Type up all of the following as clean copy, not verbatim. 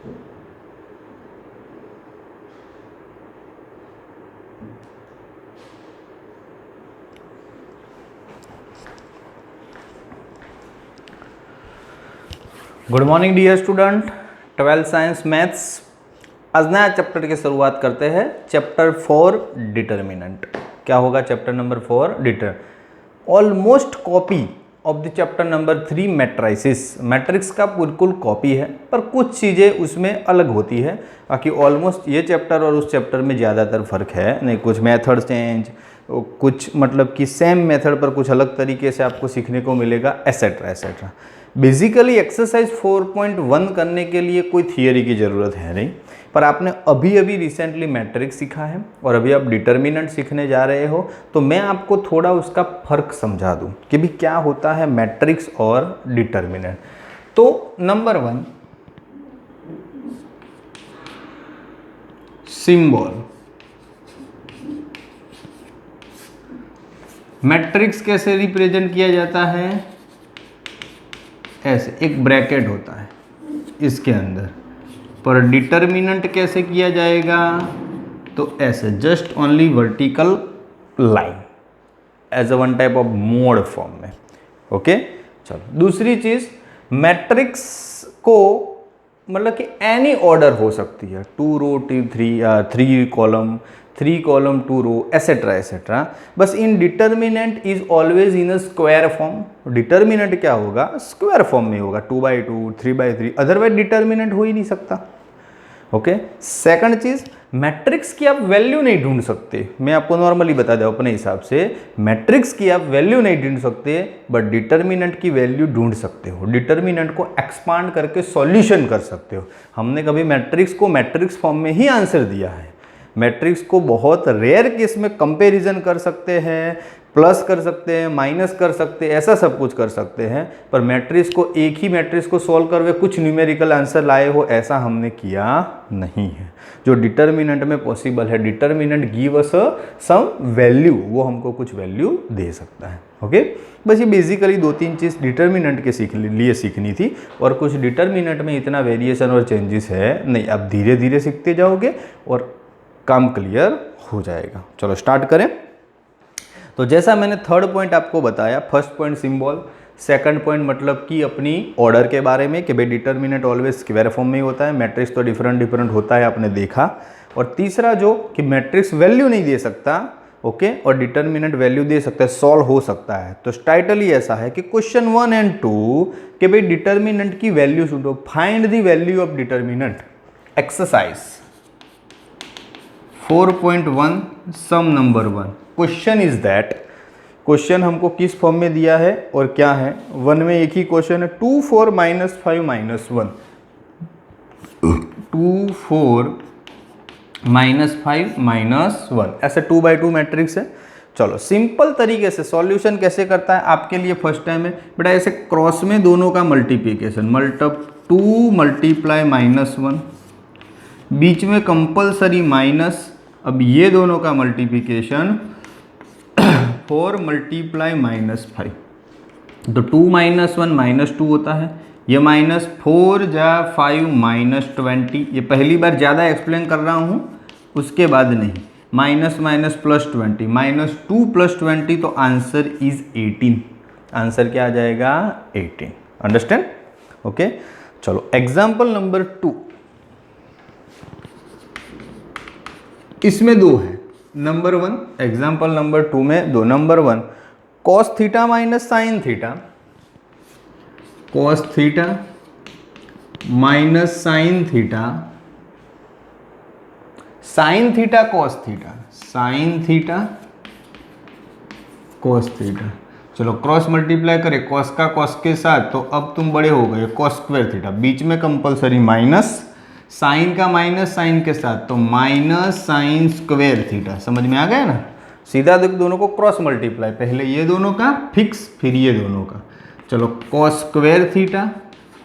Good morning dear student, 12th science maths. आज नया chapter की शुरुआत करते हैं। Chapter 4 determinant. क्या होगा चैप्टर नंबर 4? डिटर। Almost copy of the chapter number 3 matrices. Matrix का बिल्कुल कॉपी है, पर कुछ चीज़ें उसमें अलग होती है। बाकी ऑलमोस्ट ये चैप्टर और उस चैप्टर में ज़्यादातर फर्क है नहीं। कुछ मेथड चेंज, कुछ मतलब कि सेम मेथड पर कुछ अलग तरीके से आपको सीखने को मिलेगा, एसेट्रा एसेट्रा। बेसिकली एक्सरसाइज 4.1 करने के लिए कोई थियरी की ज़रूरत है नहीं, पर आपने अभी अभी रिसेंटली मैट्रिक्स सीखा है और अभी आप डिटर्मिनेंट सीखने जा रहे हो, तो मैं आपको थोड़ा उसका फ़र्क समझा दूं कि भी क्या होता है मैट्रिक्स और डिटर्मिनेंट। तो नंबर 1, सिंबल। मैट्रिक्स कैसे रिप्रेजेंट किया जाता है? ऐसे एक ब्रैकेट होता है इसके अंदर। पर डिटर्मिनेंट कैसे किया जाएगा? तो ऐसे just only vertical line as a one type of mod form में। ओके, चलो दूसरी चीज, मैट्रिक्स को मतलब कि एनी ऑर्डर हो सकती है, 2 रो 3 कॉलम, 3 कॉलम 2 रो, एसेट्रा एसेट्रा। बस इन determinant is always in a square form. Determinant क्या होगा? स्क्वायर फॉर्म में होगा, 2/2, 3/3, अदरवाइज डिटर्मिनेंट हो ही नहीं सकता। ओके, सेकंड चीज, मैट्रिक्स की आप वैल्यू नहीं ढूंढ सकते। मैं आपको नॉर्मली बता दूं अपने हिसाब से, मैट्रिक्स की आप वैल्यू नहीं ढूंढ सकते, बट डिटर्मिनेंट की वैल्यू ढूंढ सकते हो। डिटर्मिनेंट को एक्सपांड करके सॉल्यूशन कर सकते हो। हमने कभी मैट्रिक्स को मैट्रिक्स फॉर्म में ही आंसर दिया है। मैट्रिक्स को बहुत रेयर केस में कंपैरिजन कर सकते हैं, प्लस कर सकते हैं, माइनस कर सकते हैं, ऐसा सब कुछ कर सकते हैं, पर मैट्रिक्स को एक ही मैट्रिक्स को सॉल्व करके कुछ न्यूमेरिकल आंसर लाए हो, ऐसा हमने किया नहीं है। जो डिटर्मिनेंट में पॉसिबल है, determinant give us some value, वो हमको कुछ वैल्यू दे सकता है। ओके, बस ये बेसिकली 2-3 चीज़ डिटर्मिनेंट के लिए सीखनी थी, और कुछ डिटर्मिनेंट में इतना वेरिएशन और चेंजेस है नहीं। आप धीरे धीरे सीखते जाओगे और काम क्लियर हो जाएगा। चलो स्टार्ट करें। तो जैसा मैंने थर्ड पॉइंट आपको बताया, first point symbol, second point मतलब कि अपनी ऑर्डर के बारे में कि भाई डिटर्मिनेंट ऑलवेज स्क्वायर फॉर्म में ही होता है, मैट्रिक्स तो डिफरेंट डिफरेंट होता है, आपने देखा। और तीसरा जो कि मैट्रिक्स वैल्यू नहीं दे सकता, ओके, और डिटर्मिनेंट वैल्यू दे सकता है, सॉल्व हो सकता है। तो टाइटल ही ऐसा है कि क्वेश्चन 1 और 2 कि भाई डिटर्मिनेंट की वैल्यू ढूंढो, find the value of determinant. Exercise 4.1 sum number 1। Question is that, question हमको किस फॉर्म में दिया है और क्या है? 1 में एक ही क्वेश्चन है, 2 4 -5 -1, 2 4 -5 -1, ऐसे 2/2 मैट्रिक्स है। चलो सिंपल तरीके से सॉल्यूशन कैसे करता है, आपके लिए फर्स्ट टाइम है बेटा। ऐसे क्रॉस में दोनों का मल्टीप्लिकेशन, 2 मल्टीप्लाई -1, बीच में कंपलसरी माइनस। अब ये दोनों का मल्टीप्लिकेशन 4 मल्टीप्लाई -5, तो 2 - 1 -2 होता है। ये -4 जा 5 -20। ये पहली बार ज़्यादा एक्सप्लेन कर रहा हूँ, उसके बाद नहीं। माइनस माइनस प्लस 20, -2 + 20, तो आंसर इज 18। आंसर क्या आ जाएगा? 18। अंडरस्टैंड? ओके, चलो एग्जाम्पल नंबर 2। इसमें 2 है। नंबर 1, एग्जाम्पल नंबर 2 में 2। Number 1, cos theta minus sine theta, cos theta minus sine theta, sine theta cos theta, sine theta cos theta. चलो cross multiply करें cos का cos के साथ, तो अब तुम बड़े हो गए, cos स्क्वायर थीटा, बीच में कंपलसरी माइनस, साइन का माइनस साइन के साथ, तो माइनस साइन स्क्वायर थीटा। समझ में आ गया ना? सीधा देख, दोनों को क्रॉस मल्टीप्लाई, पहले ये दोनों का फिक्स, फिर ये दोनों का। चलो cos square theta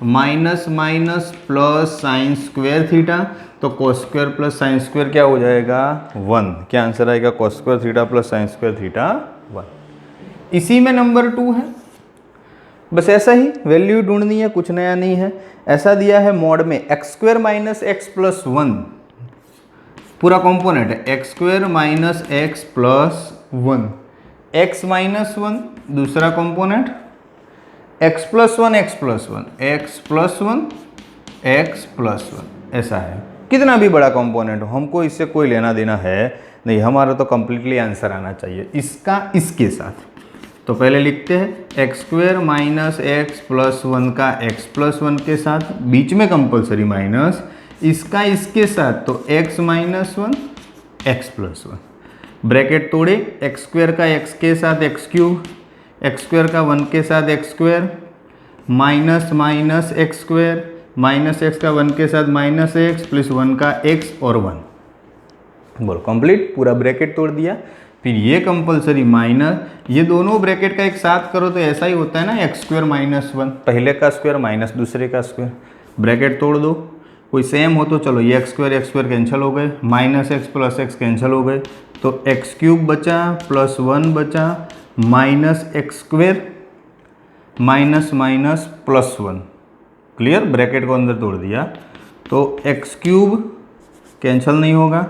minus minus plus sine square theta, तो cos square plus sine square क्या हो जाएगा? 1। क्या आंसर आएगा? cos square theta plus sine square theta 1। इसी में नंबर 2 है, बस ऐसा ही वैल्यू ढूंढनी है, कुछ नया नहीं है। ऐसा दिया है मॉड में x square minus x plus one, पूरा कॉम्पोनेंट है x square minus x plus one, x minus one दूसरा component, x plus one x plus one, x plus one x plus one, ऐसा है। कितना भी बड़ा कॉम्पोनेंट हो, हमको इससे कोई लेना देना है नहीं, हमारा तो कंप्लीटली आंसर आना चाहिए इसका इसके साथ। तो पहले लिखते हैं x square minus x plus one का एक्स प्लस वन के साथ, बीच में कंपलसरी माइनस, इसका इसके साथ, तो x minus one x plus one, bracket तोड़े, एक्स स्क्वायर का एक्स के साथ एक्स क्यूब, एक्स स्क्वायर का वन के साथ x square, minus minus x square, minus x का वन के साथ माइनस एक्स, प्लस वन का एक्स और वन, बोल कंप्लीट, पूरा ब्रैकेट तोड़ दिया। फिर ये कंपलसरी माइनस, ये दोनों ब्रैकेट का एक साथ करो तो ऐसा ही होता है ना, एक्स स्क्वायर माइनस वन, पहले का स्क्वायर माइनस दूसरे का स्क्वायर, ब्रैकेट तोड़ दो, कोई सेम हो तो चलो ये एक्स स्क्वायर कैंसिल हो गए, minus x plus x cancel हो गए, तो एक्स क्यूब बचा प्लस वन बचा, minus x square minus minus plus one, clear, bracket को अंदर तोड़ दिया, तो एक्स क्यूब कैंसिल नहीं होगा,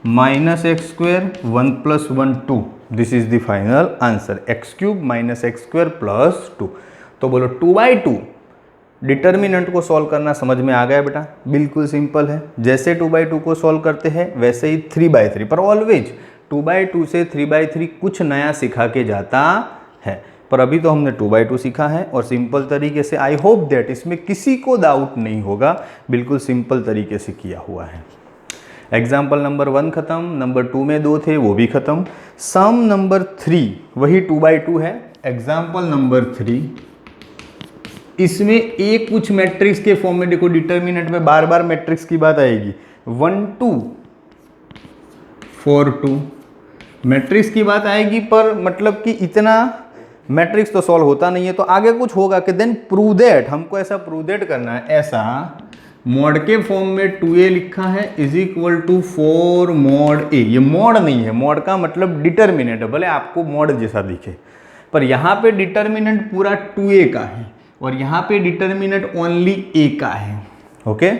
minus x square one plus one two, this is the final answer, x cube minus x square plus two. तो बोलो 2/2 determinant को सॉल्व करना समझ में आ गया बेटा, बिल्कुल सिंपल है। जैसे 2/2 को सॉल्व करते हैं वैसे ही 3/3, पर ऑलवेज 2/2 से 3/3 कुछ नया सिखा के जाता है, पर अभी तो हमने 2/2 सीखा है और सिंपल तरीके से, आई होप दैट इसमें किसी को डाउट नहीं होगा, बिल्कुल सिंपल तरीके से किया हुआ है। एग्जाम्पल नंबर 1 खत्म, नंबर 2 में 2 थे वो भी खत्म, सम नंबर 3 वही 2/2 है। एग्जाम्पल नंबर 3, इसमें एक कुछ मैट्रिक्स के फॉर्म में, देखो डिटर्मिनेंट में बार बार मैट्रिक्स की बात आएगी, 1 2 4 2 मैट्रिक्स की बात आएगी, पर मतलब कि इतना मैट्रिक्स तो सॉल्व होता नहीं है, तो आगे कुछ होगा कि देन प्रूव दैट, हमको ऐसा प्रूव दैट करना है, ऐसा मॉड के फॉर्म में 2a लिखा है is equal to 4 mod a, ये मॉड नहीं है, मॉड का मतलब डिटर्मिनेंट है, भले आपको मॉड जैसा दिखे, पर यहाँ पे डिटर्मिनेंट पूरा 2a का है और यहाँ पे डिटर्मिनेंट ओनली a का है, ओके।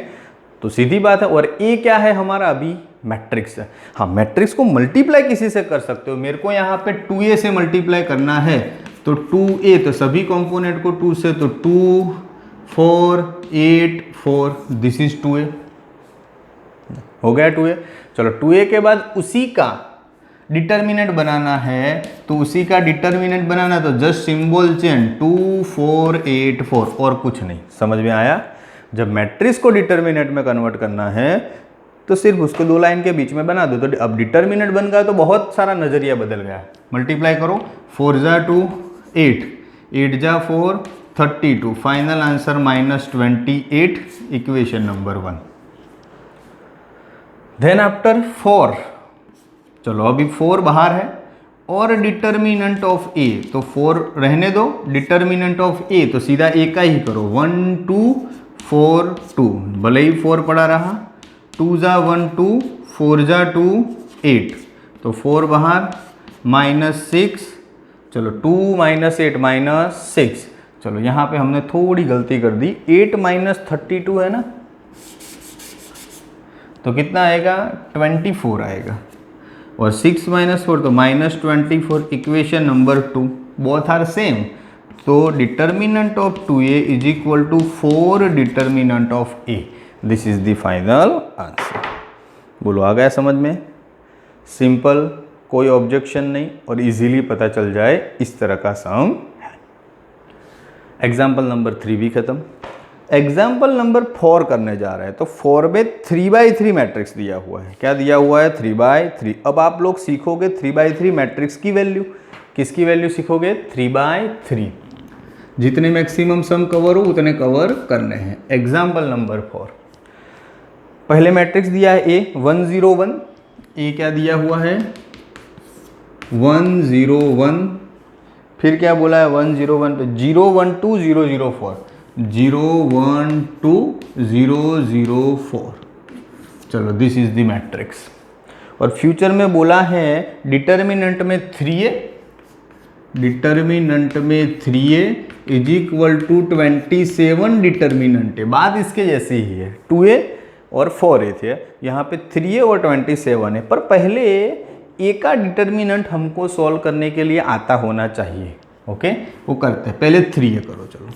तो सीधी बात है, और a क्या है हमारा, अभी मैट्रिक्स है। हाँ, मैट्रिक्स को मल्टीप्लाई किसी से कर सकते हो, मेरे को यहाँ पे 2a से मल्टीप्लाई करना है, तो 2a, तो सभी कंपोनेंट को 2 से, तो 2 4 8 4, दिस इज 2a, हो गया 2a। चलो 2a के बाद उसी का डिटर्मिनेंट बनाना है, तो उसी का डिटर्मिनेंट बनाना, तो जस्ट सिंबल चेंज 2 4 8 4, और कुछ नहीं। समझ में आया? जब मैट्रिक्स को डिटर्मिनेंट में कन्वर्ट करना है तो सिर्फ उसको 2 लाइन के बीच में बना दो, तो अब डिटर्मिनेंट बन गया, तो बहुत सारा नजरिया बदल गया। मल्टीप्लाई करो, 4 जा 2 8, 8 जा 4 32, final answer -28, equation number 1। Then after 4, चलो अभी 4 बाहर है, और डिटर्मिनेंट ऑफ a, तो 4 रहने दो, डिटर्मिनेंट ऑफ a तो सीधा a का ही करो, 1 2 4 2, भले ही 4 पड़ा रहा, 2 जा 1 2, 4 जा 2 8, तो 4 बाहर, -6, चलो 2 -8 -6, चलो यहाँ पे हमने थोड़ी गलती कर दी, 8 -32 है ना, तो कितना आएगा 24 आएगा, और 6 -4 तो -24, equation number 2, both are same, तो determinant of 2a is equal to 4 determinant of a, this is the final answer. बोलो आ गया समझ में? सिंपल, कोई ऑब्जेक्शन नहीं, और इजीली पता चल जाए इस तरह का सम है। एग्जाम्पल नंबर 3 भी खत्म। एग्जाम्पल नंबर 4 करने जा रहे हैं, तो 4 में 3/3 मैट्रिक्स दिया हुआ है। क्या दिया हुआ है? 3/3। अब आप लोग सीखोगे 3/3 मैट्रिक्स की वैल्यू, किसकी वैल्यू सीखोगे? 3/3। जितने मैक्सिमम सम कवर हो उतने कवर करने हैं। एग्जाम्पल नंबर 4, पहले मैट्रिक्स दिया है A 1 0 1, A क्या दिया हुआ है? 1 0 1, फिर क्या बोला है? 1 0 1 पे 0 1 2 0 0 4, 0 1 2 0 0 4, चलो दिस इज द मैट्रिक्स। और फ्यूचर में बोला है डिटर्मिनेंट में 3a, डिटर्मिनेंट में 3a is equal to 27 determinant A, बात इसके जैसी ही है, 2a और 4a थे, यहाँ पे 3a और 27 है। पर पहले a का डिटर्मिनेंट हमको सॉल्व करने के लिए आता होना चाहिए। ओके, वो करते हैं। पहले 3a करो, चलो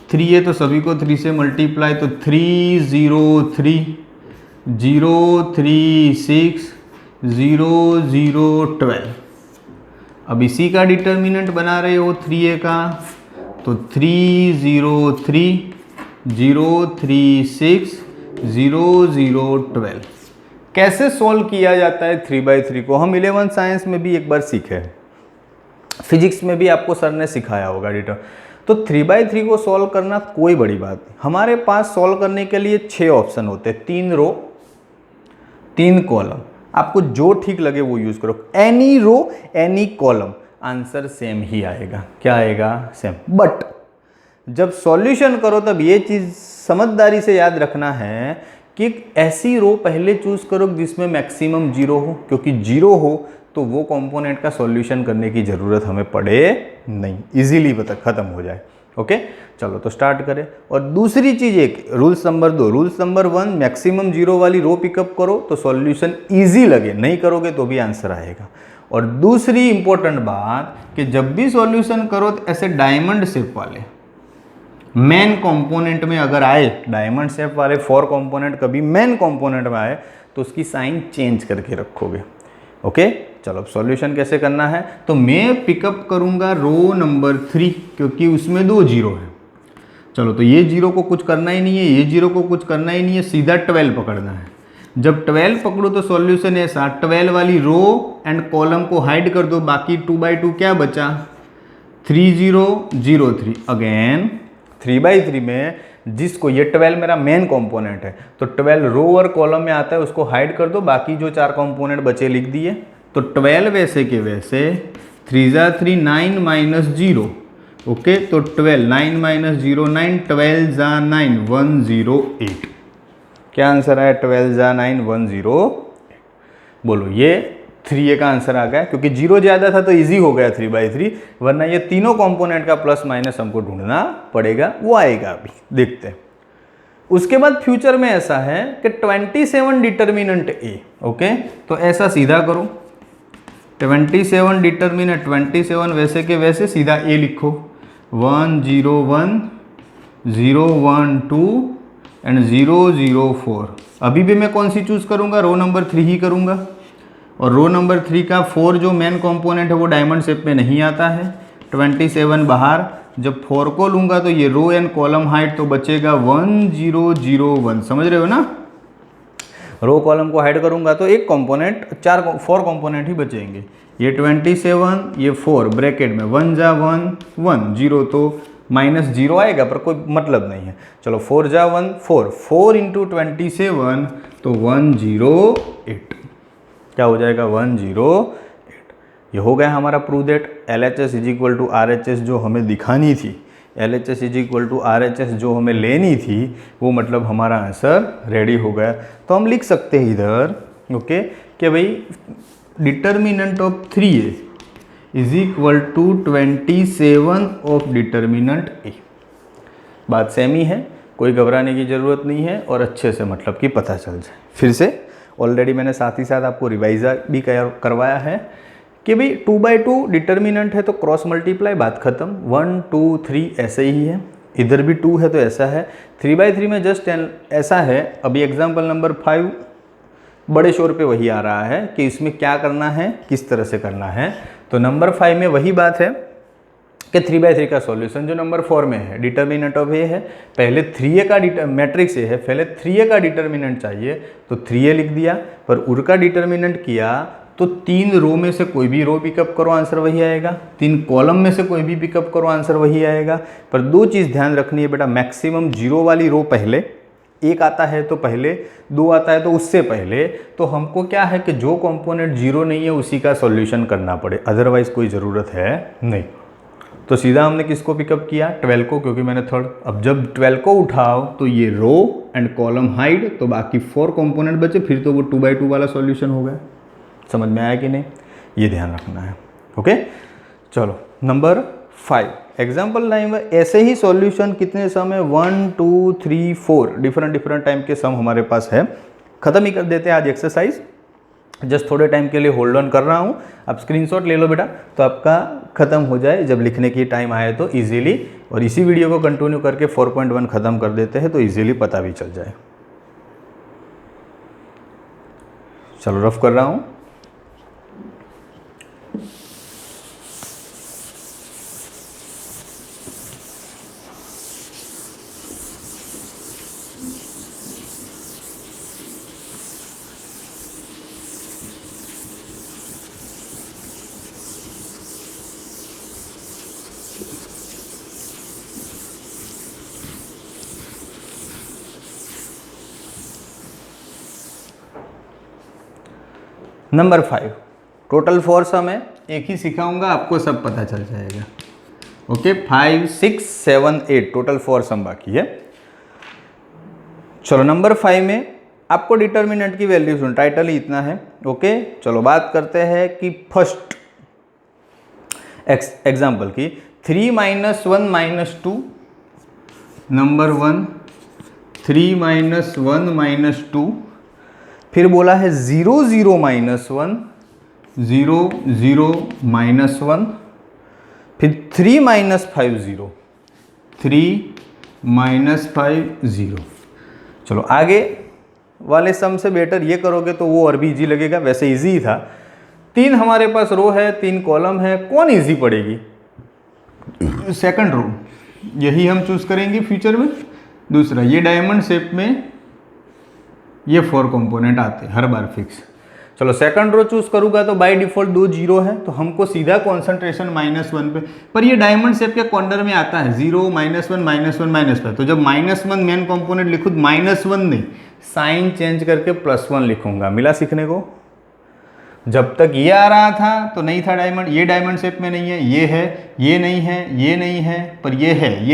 3a तो सभी को 3 से मल्टीप्लाई, तो 3 0 3 0 3 6 0 0 12। अब इसी का डिटर्मिनेंट बना रहे हो 3a का, तो 3 0 3 0 3 6 0 0 12। कैसे सॉल्व किया जाता है 3/3 को? हम 11 साइंस में भी एक बार सीखे हैं, फिजिक्स में भी आपको सर ने सिखाया होगा डिटर। तो 3/3 को सॉल्व करना कोई बड़ी बात नहीं। हमारे पास सॉल्व करने के लिए 6 ऑप्शन होते हैं, 3 रो 3 कॉलम। आपको जो ठीक लगे वो यूज करो, any row any column, answer same ही आएगा। क्या आएगा? सेम। बट जब सॉल्यूशन करो तब ये चीज समझदारी से याद रखना है कि ऐसी रो पहले चूज करो जिसमें मैक्सिमम 0 हो, क्योंकि 0 हो तो वो कंपोनेंट का सॉल्यूशन करने की जरूरत हमें पड़े नहीं, इजीली खत्म हो जाए। ओके, चलो तो स्टार्ट करें। और दूसरी चीज एक rules number 2, rules number 1, maximum 0 वाली रो पिकअप करो तो सॉल्यूशन इजी लगे, नहीं करोगे तो भी आंसर आएगा। और दूसरी इंपॉर्टेंट बात कि जब भी सॉल्यूशन करो तो ऐसे डायमंड शेप वाले मेन कंपोनेंट में अगर आए, डायमंड शेप वाले 4 कंपोनेंट कभी मेन कंपोनेंट में आए तो उसकी साइन चेंज करके रखोगे। ओके, चलो अब सॉल्यूशन कैसे करना है, तो मैं पिकअप करूंगा रो नंबर 3 क्योंकि उसमें 2 0 है। चलो तो ये 0 को कुछ करना ही नहीं है, ये 0 को कुछ करना ही नहीं है, सीधा 12 पकड़ना है। जब 12 पकड़ो तो सॉल्यूशन ऐसा, 12 वाली रो एंड कॉलम को हाइड कर दो, बाकी 2/2 क्या बचा? 3 0 0 3। अगेन 3/3 में जिसको ये 12 मेरा मेन कंपोनेंट है तो 12 रो और कॉलम में आता है, उसको हाइड कर दो, बाकी जो 4 कंपोनेंट बचे लिख दिए। तो 12 वैसे के वैसे 3 जा 3 9 माइनस 0। ओके, तो 12 9 माइनस 0 9, 12 जा 9 108। क्या आंसर आया? 12 जा 9 108। बोलो, ये 3a का आंसर आ गया, क्योंकि 0 ज़्यादा था तो इजी हो गया 3/3, वरना ये तीनों कंपोनेंट का प्लस माइनस हमको ढूंढना पड़ेगा, वो आएगा अभी देखते हैं। उसके बाद फ्यूचर में ऐसा है कि 27 डिटर्मिनेंट ए। ओके, तो ऐसा सीधा करो, 27 डिटर्मिनेंट 27 वैसे के वैसे सीधा ए लिखो, 1 0 1 0 1 2 एंड 0 0 4। अभी भी मैं कौन सी चूज करूंगा? रो नंबर 3 ही करूंगा। और रो नंबर 3 का 4 जो मेन कंपोनेंट है वो डायमंड शेप में नहीं आता है, 27 बाहर। जब 4 को लूंगा तो ये रो एंड कॉलम हाइट तो बचेगा 1 0 0 1। समझ रहे हो ना? रो कॉलम को हाइड करूंगा तो एक कंपोनेंट 4 कंपोनेंट ही बचेंगे, ये 27 ये 4 ब्रैकेट में 1 जा 1 1 0, तो माइनस 0 आएगा पर कोई मतलब नहीं है। चलो 4 जा 1 4 4 इंटू 27 तो 108। क्या हो जाएगा? 108। ये हो गया हमारा prove that LHS is equal to RHS जो हमें दिखानी थी, LHS is equal to RHS जो हमें लेनी थी, वो मतलब हमारा आंसर रेडी हो गया। तो हम लिख सकते हैं इधर ओके कि भाई determinant of 3a is equal to 27 of determinant A. बात सेम ही है, कोई घबराने की ज़रूरत नहीं है और अच्छे से मतलब कि पता चल जाए। फिर से ऑलरेडी मैंने साथ ही साथ आपको रिवाइज़ा भी करवाया है कि भाई 2/2 डिटर्मिनेंट है तो क्रॉस मल्टीप्लाई, बात खत्म। 1 2 3 ऐसे ही है, इधर भी 2 है तो ऐसा है। 3/3 में जस्ट ऐसा है। अभी एग्जाम्पल नंबर 5 बड़े शोर पे वही आ रहा है कि इसमें क्या करना है, किस तरह से करना है। तो नंबर 5 में वही बात है कि 3/3 का सॉल्यूशन जो नंबर 4 में है, डिटर्मिनेंट ऑफ ए है, पहले 3a का मैट्रिक्स ए है, पहले 3a का डिटर्मिनेंट चाहिए तो 3a लिख दिया, पर उर का डिटर्मिनेंट किया तो 3 रो में से कोई भी रो पिकअप करो आंसर वही आएगा, 3 कॉलम में से कोई भी पिकअप करो आंसर वही आएगा। पर 2 चीज़ ध्यान रखनी है बेटा, मैक्सिमम 0 वाली रो पहले, 1 आता है तो पहले, 2 आता है तो उससे पहले। तो हमको क्या है कि जो कंपोनेंट 0 नहीं है उसी का सॉल्यूशन करना पड़े, अदरवाइज कोई ज़रूरत है नहीं। तो सीधा हमने किसको पिकअप किया? 12 को, क्योंकि मैंने थर्ड। अब जब 12 को उठाओ तो ये रो एंड कॉलम हाइड, तो बाकी 4 कंपोनेंट बचे, फिर तो वो 2/2 वाला सॉल्यूशन हो गया। समझ में आया कि नहीं? ये ध्यान रखना है। ओके, चलो नंबर 5 एग्जाम्पल टाइम में ऐसे ही सॉल्यूशन कितने सम है 1 2 3 4 डिफरेंट टाइम के सम हमारे पास है। खत्म ही कर देते हैं आज एक्सरसाइज। जस्ट थोड़े टाइम के लिए होल्ड ऑन कर रहा हूँ, आप स्क्रीनशॉट ले लो बेटा, तो आपका खत्म हो जाए जब लिखने की टाइम आए तो इजीली। और इसी वीडियो को कंटिन्यू करके 4.1 खत्म कर देते हैं तो इजीली पता भी चल जाए। चलो रफ कर रहा हूँ। नंबर 5 टोटल 4 सम है, एक ही सिखाऊंगा आपको सब पता चल जाएगा। ओके 5 6 7 8 टोटल 4 सम बाकी है। चलो नंबर 5 में आपको डिटर्मिनेंट की वैल्यू सुन, टाइटल ही इतना है। ओके चलो बात करते हैं कि फर्स्ट एग्जाम्पल की 3 - 1 - 2 नंबर 1 3 - 1 - 2, फिर बोला है 0 0 - 1 0 0 - 1, फिर 3 - 5 0 3 - 5 0। चलो आगे वाले सम से बेटर ये करोगे तो वो और भी इजी लगेगा, वैसे इजी ही था। 3 हमारे पास रो है, 3 कॉलम है, कौन इजी पड़ेगी? सेकंड रो, यही हम चूज करेंगे फ्यूचर में। दूसरा ये डायमंड शेप में ये 4 कंपोनेंट आते हैं हर बार फिक्स। चलो सेकंड रो चूज करूंगा तो बाय डिफॉल्ट 2 0 है, तो हमको सीधा कॉन्सेंट्रेशन -1 पे, पर ये डायमंड शेप के कॉर्नर में आता है 0 -1 -1 -5, तो जब -1 मेन कंपोनेंट लिखूँ -1 नहीं, साइन चेंज करके +1 लिखूंगा। मिला सीखने को? जब तक ये आ रहा था तो नहीं था डायमंड, ये डायमंड शेप में नहीं है, ये है, ये नहीं है, ये नहीं है, पर ये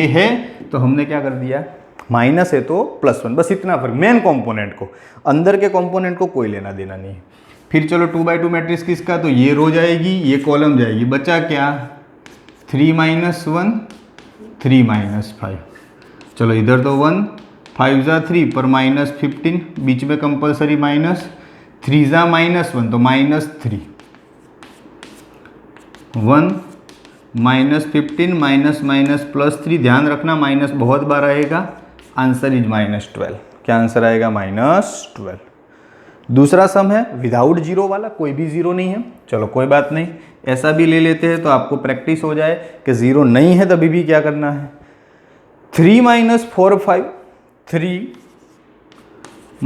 है, तो हमने क्या कर दिया, माइनस है तो +1, बस इतना फर्क। मेन कंपोनेंट को, अंदर के कंपोनेंट को कोई लेना देना नहीं है। फिर चलो 2x2 मैट्रिक्स किसका, तो ये रो जाएगी, ये कॉलम जाएगी, बचा क्या 3 - 1 3 - 5। चलो इधर तो 1 5 × 3 पर -15, बीच में कंपलसरी माइनस, 3 × -1 तो -3, 1 -15 -+3, ध्यान रखना माइनस बहुत बार आएगा, आंसर इज -12। क्या आंसर आएगा? -12। दूसरा सम है विदाउट जीरो वाला, कोई भी जीरो नहीं है। चलो कोई बात नहीं, ऐसा भी ले लेते हैं तो आपको प्रैक्टिस हो जाए कि जीरो नहीं है तभी भी क्या करना है। 3 - 4 5 3 -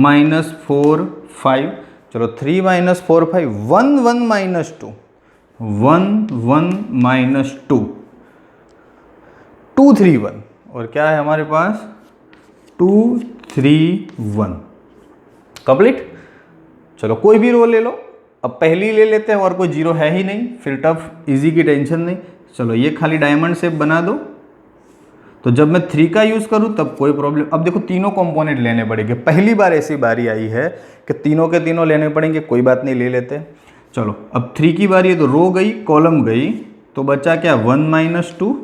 4 5, चलो 3 - 4 5 1 1 - 2 1 1 - 2 2 3 1, और क्या है हमारे पास 2 3 1 कंप्लीट। चलो कोई भी रो ले लो, अब पहली ले लेते हैं और कोई जीरो है ही नहीं, फिर टफ इजी की टेंशन नहीं। चलो ये खाली डायमंड शेप बना दो, तो जब मैं 3 का यूज़ करूँ तब कोई प्रॉब्लम। अब देखो तीनों कंपोनेंट लेने पड़ेंगे, पहली बार ऐसी बारी आई है कि तीनों के तीनों लेने पड़ेंगे, कोई बात नहीं ले लेते। चलो अब 3 की बारी है तो रो गई, कॉलम गई, तो बचा क्या 1 - 2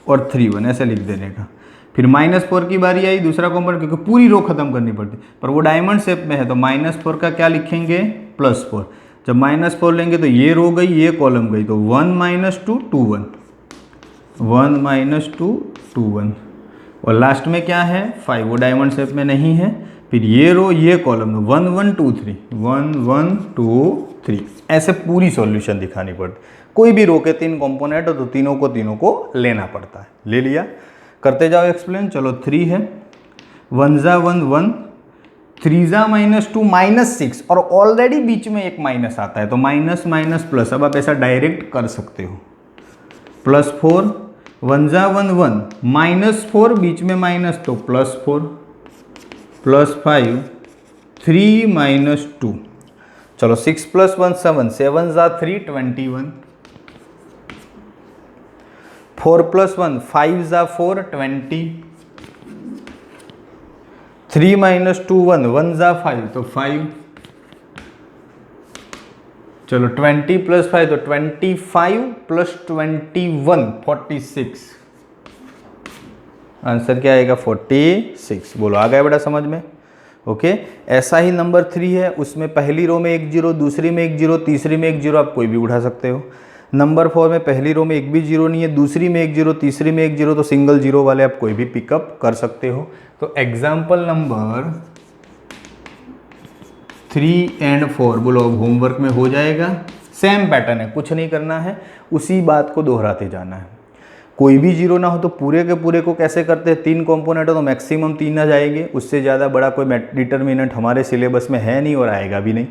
और 3 1, ऐसे लिख देने का। फिर -4 की बारी आई, दूसरा कंपोनेंट, क्योंकि पूरी रो खत्म करनी पड़ती, पर वो डायमंड शेप में है तो -4 का क्या लिखेंगे +4। जब -4 लेंगे तो ये रो गई, ये कॉलम गई, तो 1 - 2 2 1 1 - 2 2 1, और लास्ट में क्या है 5, वो डायमंड शेप में नहीं है। फिर ये रो ये कॉलम 1 1 2 3 1 1 2 3, ऐसे पूरी सॉल्यूशन दिखानी पड़ती। कोई भी रो के 3 कंपोनेंट हो तो तीनों को लेना पड़ता है। ले लिया, करते जाओ एक्सप्लेन। चलो 3 है, 1 × 1 1, 3 × -2 -6, और ऑलरेडी बीच में एक माइनस आता है तो माइनस माइनस प्लस, अब आप ऐसा डायरेक्ट कर सकते हो। +4, 1 × 1 1, -4 बीच में माइनस तो +4, +5, 3 - 2, चलो 6 + 1 7, 7 × 3 21, 4 + 1 5 × 4 20, 3 - 2 1, 1 × 5 तो 5, चलो 20 + 5 तो 25 + 21 46। आंसर क्या आएगा 46। बोलो आ गया बेटा समझ में। ओके ऐसा ही नंबर 3 है, उसमें पहली रो में 1 0, दूसरी में 1 0, तीसरी में 1 0, आप कोई भी उठा सकते हो। नंबर 4 में पहली रो में एक भी 0 नहीं है, दूसरी में 1 0, तीसरी में 1 0, तो सिंगल 0 वाले आप कोई भी पिकअप कर सकते हो। तो एग्जाम्पल नंबर 3 और 4 बोलो अब होमवर्क में हो जाएगा। सेम पैटर्न है, कुछ नहीं करना है, उसी बात को दोहराते जाना है। कोई भी 0 ना हो तो पूरे के पूरे को कैसे करते हैं, 3 कंपोनेंट हो तो मैक्सिमम 3 आ जाएंगे, उससे ज़्यादा बड़ा कोई डिटर्मिनेंट हमारे सिलेबस में है नहीं और आएगा भी नहीं।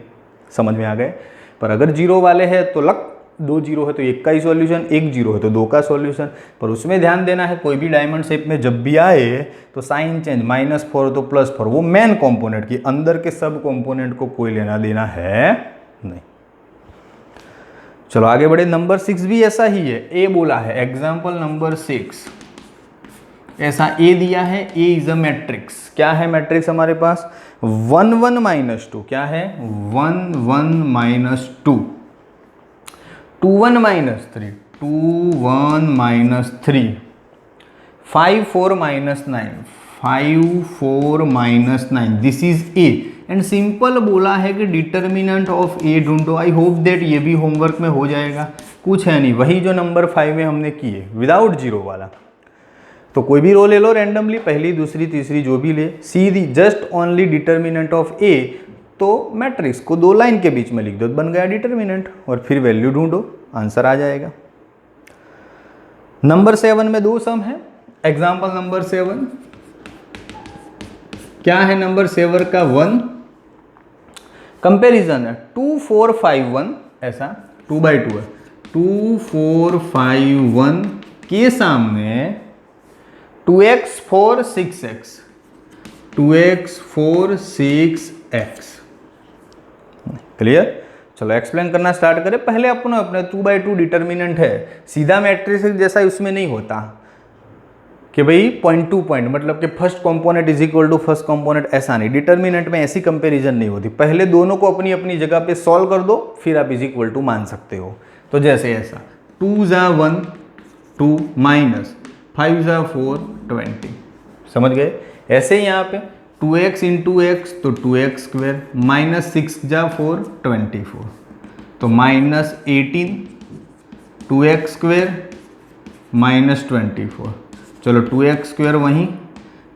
समझ में आ गए। पर अगर 0 वाले हैं तो लक, 2 0 है तो 1 का ही सॉल्यूशन, 1 0 है तो 2 का सॉल्यूशन। पर उसमें ध्यान देना है कोई भी डायमंड शेप में जब भी आए तो साइन चेंज, -4 तो +4, वो मेन कंपोनेंट की, अंदर के सब कंपोनेंट को कोई लेना देना है नहीं। चलो आगे बढ़े। नंबर 6 भी ऐसा ही है, ए बोला है। एग्जाम्पल नंबर 6 ऐसा ए दिया है, ए इज अ मैट्रिक्स। क्या है मैट्रिक्स हमारे पास 1 1 -2। क्या है 1 1 -2, 2 1 -3, 2 1 -3, 5 4 -9, 5 4 -9। This is A and simple बोला है कि डिटर्मिनेंट ऑफ ए ढूंढो। आई होप दैट ये भी होमवर्क में हो जाएगा, कुछ है नहीं, वही जो नंबर 5 में हमने किए विदाउट 0 वाला। तो कोई भी रो ले लो रैंडमली, पहली दूसरी तीसरी जो भी ले, सीधी जस्ट ओनली डिटर्मिनेंट ऑफ ए, तो मैट्रिक्स को 2 लाइन के बीच में लिख दो, बन गया डिटर्मिनेंट, और फिर वैल्यू ढूंढो, आंसर आ जाएगा। नंबर 7 में 2 सम है। एग्जाम्पल नंबर 7 क्या है, नंबर 7 का 1 कंपेरिजन है 2 4 5 1, ऐसा 2 by 2 है, 2 4 5 1 के सामने 2x 4 6x, 2x 4 6x। Clear. चलो एक्सप्लेन करना स्टार्ट करें। पहले अपने 2 by 2 डिटर्मिनेंट है, सीधा मैट्रिक्स जैसा उसमें नहीं होता कि भाई पॉइंट टू पॉइंट, मतलब कि first component is equal to first component, ऐसा नहीं। डिटर्मिनेंट में ऐसी कंपैरिजन नहीं होती, पहले दोनों को अपनी अपनी जगह पे सॉल्व कर दो, फिर आप इज इक्वल टू मान सकते हो। तो जैसे ऐसा 2 × 1 2 -5 × 4 20, समझ गए। ऐसे ही यहाँ पे 2x × x तो 2x² -6 × 4 24, तो -18 2x² -24। चलो 2x² वहीं,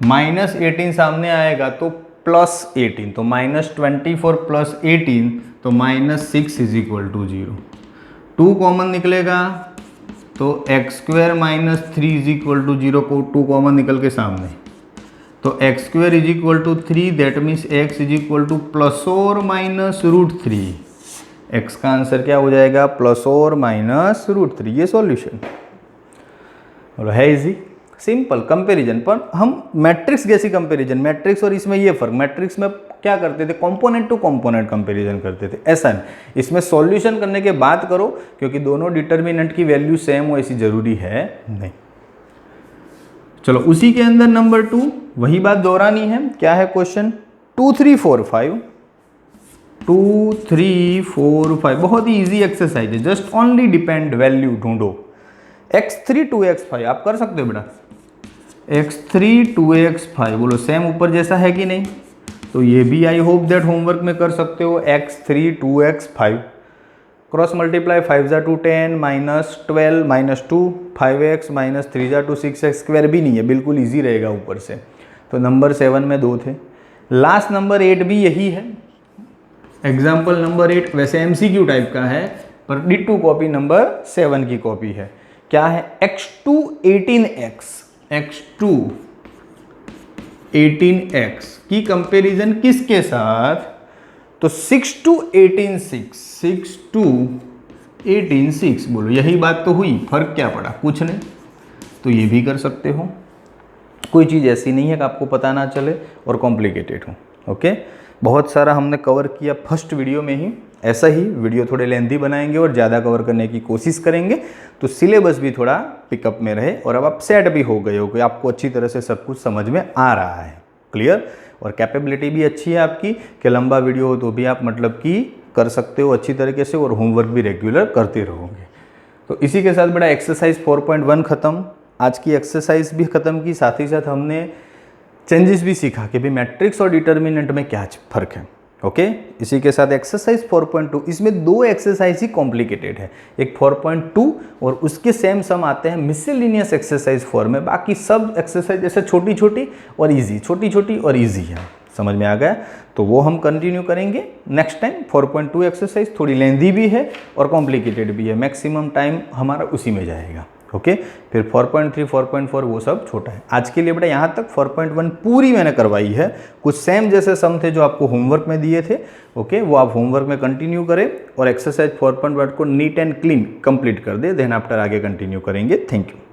-18 सामने आएगा तो +18, तो -24 + 18 तो -6 = 0। 2 कॉमन निकलेगा तो x² -3 = 0, को 2 कॉमन निकल के सामने, तो x² = 3, that means x = ±√3। x का आंसर क्या हो जाएगा ±√3। ये सॉल्यूशन है इजी सिंपल कंपैरिजन। पर हम मैट्रिक्स जैसी कंपैरिजन, मैट्रिक्स और इसमें ये फर्क, मैट्रिक्स में क्या करते थे कंपोनेंट टू कंपोनेंट कंपैरिजन करते थे, ऐसा नहीं। इसमें सॉल्यूशन करने के बाद करो, क्योंकि दोनों डिटर्मिनेंट की वैल्यू सेम हो ऐसी जरूरी है नहीं। चलो उसी के अंदर नंबर 2 वही बात दोहरानी है। क्या है क्वेश्चन 2 3 4 5, 2 3 4 5 बहुत ही इजी एक्सरसाइज है, जस्ट ओनली डिपेंड वैल्यू ढूंढो। x3 2x5 आप कर सकते हो बेटा, x3 2x5 बोलो सेम ऊपर जैसा है कि नहीं, तो ये भी आई होप दैट होमवर्क में कर सकते हो। x3 2x5 cross multiply 5 × 2 10 -12 -2 5x -3 × 2 6x² भी नहीं है, बिल्कुल इजी रहेगा ऊपर से। तो नंबर 7 में 2 थे। लास्ट नंबर 8 भी यही है। एग्जाम्पल नंबर 8 वैसे MCQ टाइप का है, पर डिट्टू कॉपी नंबर 7 की कॉपी है। क्या है x2 18x, x2 18x की कंपैरिजन किसके साथ, तो 6 2 18 6, 6 2 18 6 बोलो, यही बात तो हुई, फर्क क्या पड़ा, कुछ नहीं। तो ये भी कर सकते हो, कोई चीज़ ऐसी नहीं है कि आपको पता ना चले और कॉम्प्लिकेटेड हो। ओके, बहुत सारा हमने कवर किया फर्स्ट वीडियो में ही, ऐसा ही वीडियो थोड़े लेंथी बनाएंगे और ज़्यादा कवर करने की कोशिश करेंगे, तो सिलेबस भी थोड़ा पिकअप में रहे और अब आप सेट भी हो गए हो कि आपको अच्छी तरह से सब कुछ समझ में आ रहा है। क्लियर। और कैपेबिलिटी भी अच्छी है आपकी कि लंबा वीडियो हो तो भी आप मतलब कि कर सकते हो अच्छी तरीके से और होमवर्क भी रेगुलर करते रहोगे। तो इसी के साथ बेटा एक्सरसाइज 4.1 ख़त्म, आज की एक्सरसाइज भी ख़त्म की, साथ ही साथ हमने चेंजेस भी सीखा कि भाई मैट्रिक्स और डिटर्मिनेंट में क्या फ़र्क है। ओके, इसी के साथ एक्सरसाइज 4.2, इसमें 2 एक्सरसाइज ही कॉम्प्लिकेटेड है, एक 4.2 और उसके सेम सम आते हैं मिसलिनियस एक्सरसाइज 4 में। बाकी सब एक्सरसाइज जैसे छोटी छोटी और ईजी, छोटी छोटी और ईजी है। समझ में आ गया? तो वो हम कंटिन्यू करेंगे नेक्स्ट टाइम। 4.2 एक्सरसाइज थोड़ी लेंदी भी है और कॉम्प्लिकेटेड भी है, मैक्सिमम टाइम हमारा उसी में जाएगा। ओके, फिर 4.3, 4.4 वो सब छोटा है। आज के लिए बेटा यहाँ तक 4.1 पूरी मैंने करवाई है। कुछ सेम जैसे सम थे जो आपको होमवर्क में दिए थे, ओके, वो आप होमवर्क में कंटिन्यू करें और एक्सरसाइज 4.1 को नीट एंड क्लीन कंप्लीट कर दे, देन आफ्टर आगे कंटिन्यू करेंगे। Thank you.